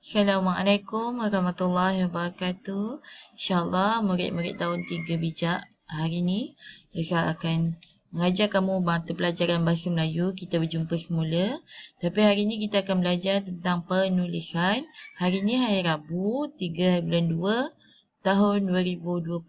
Assalamualaikum warahmatullahi wabarakatuh. InsyaAllah murid-murid tahun 3 bijak, hari ini saya akan mengajar kamu mata pelajaran Bahasa Melayu. Kita berjumpa semula. Tapi hari ini kita akan belajar tentang penulisan. Hari ini hari Rabu, 3 bulan 2 tahun 2021.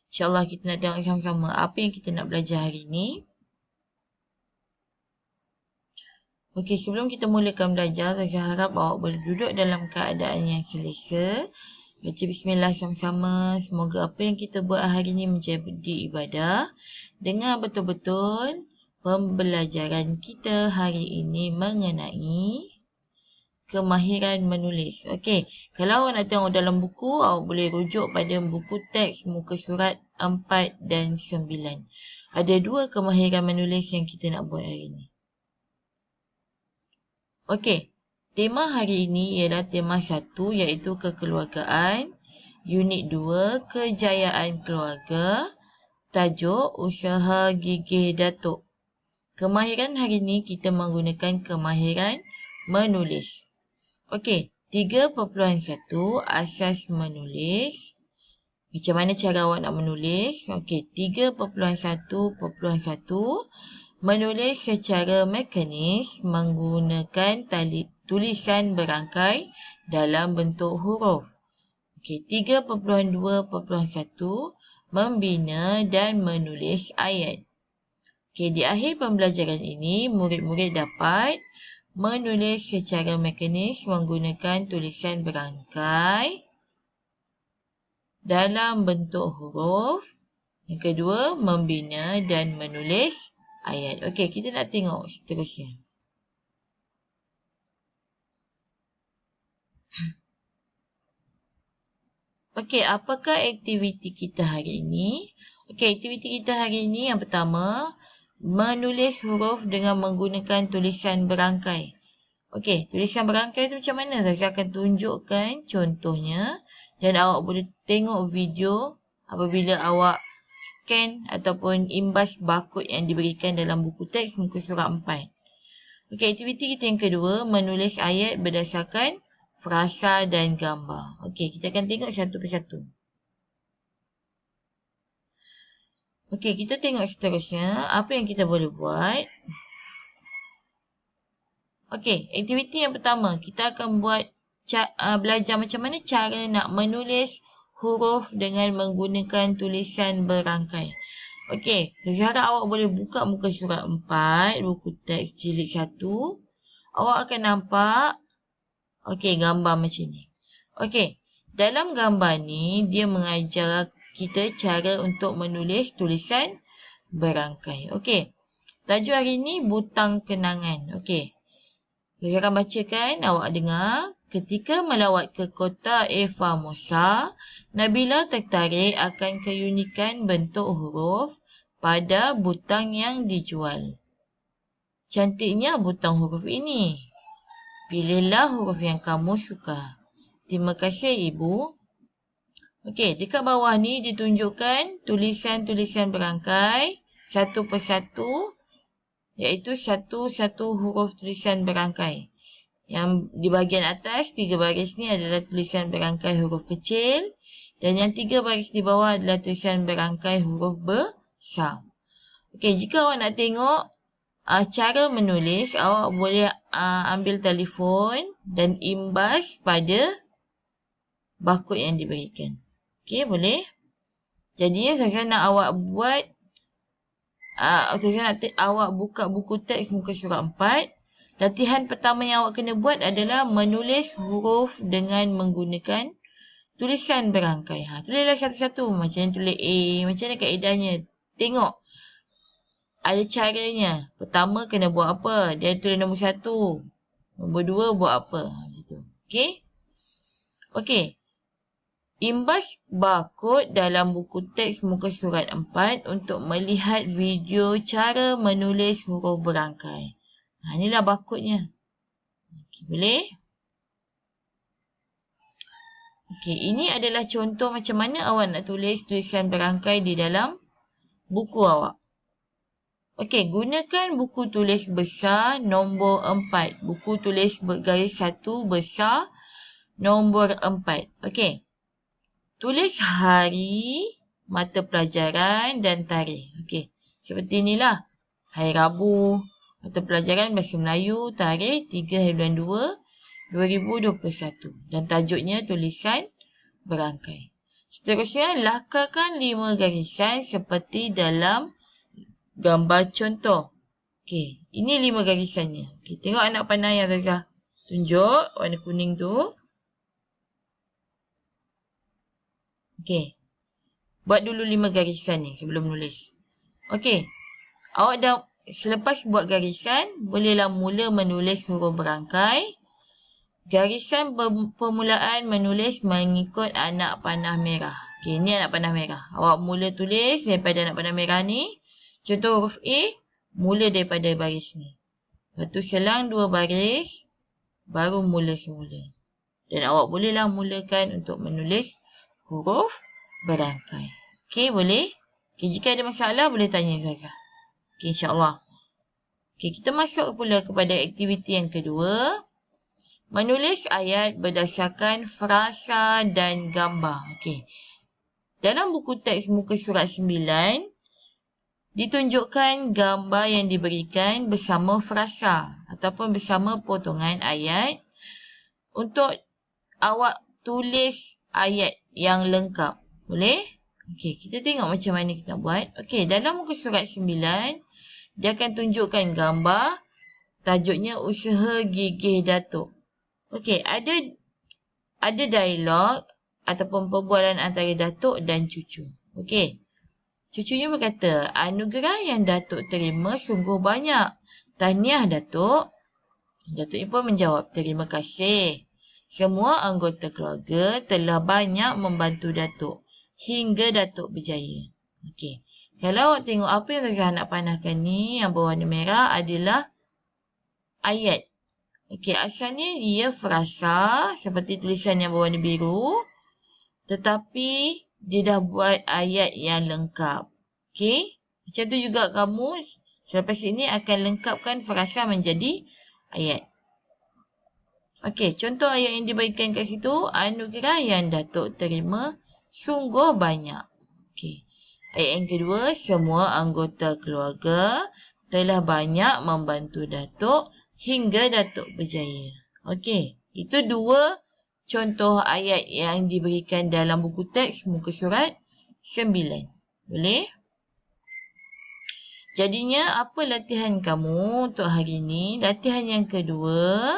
InsyaAllah kita nak tengok sama-sama apa yang kita nak belajar hari ini. Okey, sebelum kita mulakan belajar, saya harap awak boleh duduk dalam keadaan yang selesa. Baca bismillah sama-sama. Semoga apa yang kita buat hari ini menjadi ibadah. Dengar betul-betul pembelajaran kita hari ini mengenai kemahiran menulis. Okey, kalau awak nak tengok dalam buku, awak boleh rujuk pada buku teks muka surat 4 dan 9. Ada dua kemahiran menulis yang kita nak buat hari ini. Okey, tema hari ini ialah tema 1 iaitu kekeluargaan, unit 2 kejayaan keluarga, tajuk usaha gigih datuk. Kemahiran hari ini kita menggunakan kemahiran menulis. Okey, 3.1 asas menulis. Macam mana cara awak nak menulis? Okey, 3.1.1 menulis secara mekanis menggunakan tulisan berangkai dalam bentuk huruf. Okey, 3.2.1 membina dan menulis ayat. Okey, di akhir pembelajaran ini, murid-murid dapat menulis secara mekanis menggunakan tulisan berangkai dalam bentuk huruf. Yang kedua, membina dan menulis ayat. Okey, kita nak tengok seterusnya. Okey, apakah aktiviti kita hari ini? Okey, aktiviti kita hari ini yang pertama, menulis huruf dengan menggunakan tulisan berangkai. Okey, tulisan berangkai itu macam mana? Saya akan tunjukkan contohnya dan awak boleh tengok video apabila awak scan ataupun imbas barcode yang diberikan dalam buku teks muka surat 4. Okey, aktiviti kita yang kedua, menulis ayat berdasarkan frasa dan gambar. Okey, kita akan tengok satu persatu. Okey, kita tengok seterusnya apa yang kita boleh buat. Okey, aktiviti yang pertama, kita akan buat belajar macam mana cara nak menulis huruf dengan menggunakan tulisan berangkai. Okey, saya harap awak boleh buka muka surat 4, buku teks jilid 1. Awak akan nampak, okey, gambar macam ni. Okey, dalam gambar ni, dia mengajar kita cara untuk menulis tulisan berangkai. Okey, tajuk hari ni butang kenangan. Okey, saya akan bacakan, awak dengar. Ketika melawat ke kota Formosa, Nabila tertarik akan keunikan bentuk huruf pada butang yang dijual. Cantiknya butang huruf ini. Pilihlah huruf yang kamu suka. Terima kasih, Ibu. Okey, dekat bawah ni ditunjukkan tulisan-tulisan berangkai satu persatu, iaitu satu-satu huruf tulisan berangkai. Yang di bahagian atas, 3 baris ni adalah tulisan berangkai huruf kecil. Dan yang 3 baris di bawah adalah tulisan berangkai huruf besar. Okey, jika awak nak tengok cara menulis, awak boleh ambil telefon dan imbas pada barcode yang diberikan. Okey, boleh? Jadi, saya nak awak buat, saya nak awak buka buku teks muka surat 4. Latihan pertama yang awak kena buat adalah menulis huruf dengan menggunakan tulisan berangkai. Tulislah satu-satu. Macam mana tulis A, macam mana kaedahnya. Tengok. Ada caranya. Pertama kena buat apa? Dia tulis nombor 1. Nombor 2 buat apa? Macam tu. Okey? Okey. Imbas barcode dalam buku teks muka surat 4 untuk melihat video cara menulis huruf berangkai. Inilah barcode-nya. Okey, boleh? Okey, ini adalah contoh macam mana awak nak tulis tulisan berangkai di dalam buku awak. Okey, gunakan buku tulis besar nombor 4. Buku tulis bergaris 1 besar nombor 4. Okey. Tulis hari, mata pelajaran dan tarikh. Okey. Seperti inilah. Hari Rabu, mata pelajaran Bahasa Melayu, tarikh 3 hari bulan 2, 2021. Dan tajuknya tulisan berangkai. Seterusnya, lakarkan 5 garisan seperti dalam gambar contoh. Okey, ini 5 garisannya. Okey, tengok anak panah yang Razah tunjuk, warna kuning tu. Okey, buat dulu 5 garisan ni sebelum nulis. Okey, awak dah selepas buat garisan, bolehlah mula menulis huruf berangkai. Garisan permulaan menulis mengikut anak panah merah. Okey, ni anak panah merah. Awak mula tulis daripada anak panah merah ni. Contoh huruf A, mula daripada baris ni. Lepas tu selang 2 baris, baru mula semula. Dan awak bolehlah mulakan untuk menulis huruf berangkai. Okey, boleh? Okey, jika ada masalah, boleh tanya Zazah. Okey, insyaAllah. Okey, kita masuk pula kepada aktiviti yang kedua. Menulis ayat berdasarkan frasa dan gambar. Okey. Dalam buku teks muka surat 9, ditunjukkan gambar yang diberikan bersama frasa ataupun bersama potongan ayat. Untuk awak tulis ayat yang lengkap. Boleh? Okey, kita tengok macam mana kita buat. Okey, dalam muka surat 9, dia akan tunjukkan gambar. Tajuknya Usaha Gigih Datuk. Okey, ada dialog ataupun perbualan antara Datuk dan cucu. Okey. Cucunya berkata, anugerah yang Datuk terima sungguh banyak. Tahniah Datuk. Datuk ni pun menjawab, terima kasih. Semua anggota keluarga telah banyak membantu Datuk hingga Datuk berjaya. Okey. Kalau awak tengok apa yang Razah nak panahkan ni yang berwarna merah adalah ayat. Okey, asalnya ia frasa seperti tulisan yang berwarna biru. Tetapi dia dah buat ayat yang lengkap. Okey. Macam tu juga kamu selepas ini akan lengkapkan frasa menjadi ayat. Okey, contoh ayat yang diberikan kat situ, anugerah yang Datuk terima sungguh banyak. Okey. Ayat yang kedua, semua anggota keluarga telah banyak membantu Datuk hingga Datuk berjaya. Okey, itu 2 contoh ayat yang diberikan dalam buku teks muka surat 9. Boleh? Jadinya, apa latihan kamu untuk hari ini? Latihan yang kedua,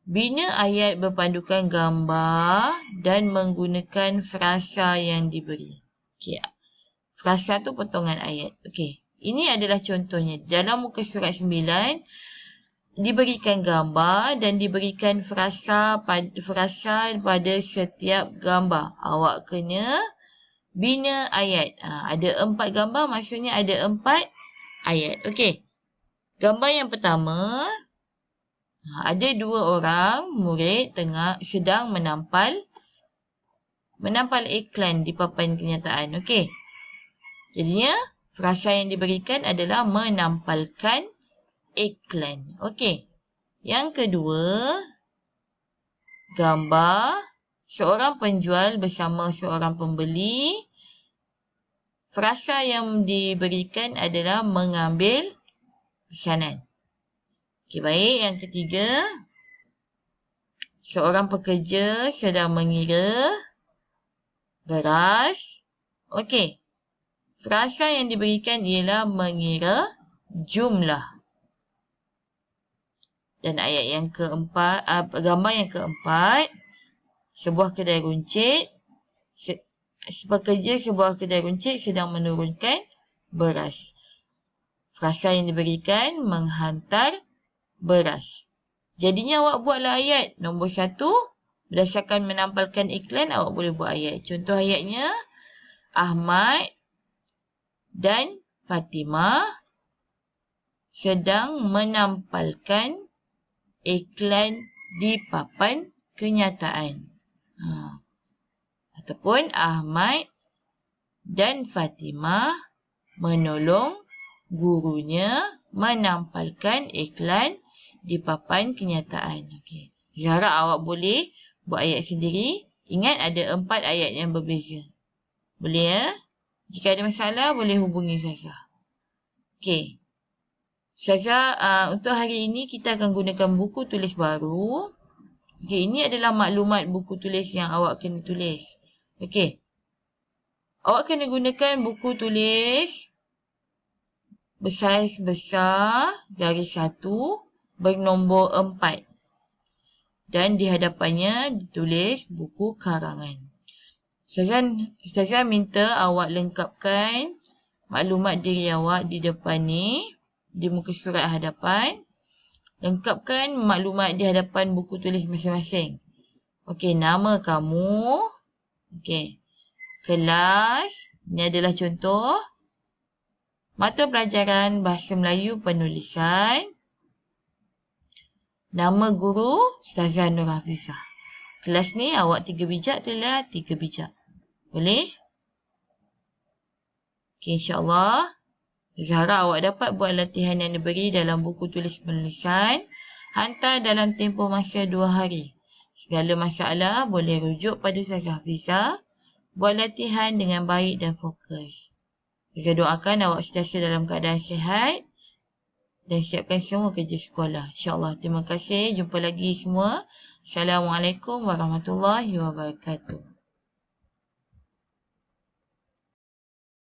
bina ayat berpandukan gambar dan menggunakan frasa yang diberi. Okey. Frasa tu potongan ayat. Okey. Ini adalah contohnya. Dalam muka surat 9, diberikan gambar dan diberikan frasa pada setiap gambar. Awak kena bina ayat. Ada 4 gambar, maksudnya ada 4 ayat. Okey. Gambar yang pertama, ada 2 orang murid sedang menampal iklan di papan kenyataan. Okey. Jadinya, frasa yang diberikan adalah menampalkan iklan. Okey. Yang kedua, gambar seorang penjual bersama seorang pembeli. Frasa yang diberikan adalah mengambil pesanan. Okey, baik. Yang ketiga, seorang pekerja sedang mengira beras. Okey. Frasa yang diberikan ialah mengira jumlah. Dan ayat yang keempat, gambar yang keempat, sebuah kedai runcit. Pekerja sebuah kedai runcit sedang menurunkan beras. Frasa yang diberikan menghantar beras. Jadinya awak buatlah ayat nombor 1. Berdasarkan menampalkan iklan, awak boleh buat ayat. Contoh ayatnya, Ahmad dan Fatimah sedang menampalkan iklan di papan kenyataan. Ataupun Ahmad dan Fatimah menolong gurunya menampalkan iklan di papan kenyataan. Okey. Zahra, awak boleh buat ayat sendiri. Ingat ada 4 ayat yang berbeza. Boleh ya? Jika ada masalah, boleh hubungi Ustazah. Okey. Ustazah, untuk hari ini kita akan gunakan buku tulis baru. Okey, ini adalah maklumat buku tulis yang awak kena tulis. Okey. Awak kena gunakan buku tulis bersaiz besar, garis 1, bernombor 4. Dan di hadapannya ditulis buku karangan. Ustazah minta awak lengkapkan maklumat diri awak di depan ni, di muka surat hadapan. Lengkapkan maklumat di hadapan buku tulis masing-masing. Okey, nama kamu. Okey. Kelas. Ini adalah contoh. Mata pelajaran Bahasa Melayu Penulisan. Nama guru, Ustazah Nur Hafizah. Kelas ni awak 3 bijak, telah 3 bijak. Boleh? Okey, insyaAllah. Zahra, awak dapat buat latihan yang diberi dalam buku tulis penulisan. Hantar dalam tempoh masa 2 hari. Segala masalah boleh rujuk pada Ustazah Hafizah. Buat latihan dengan baik dan fokus. Saya doakan awak sentiasa dalam keadaan sihat. Dan siapkan semua kerja sekolah. InsyaAllah. Terima kasih. Jumpa lagi semua. Assalamualaikum warahmatullahi wabarakatuh.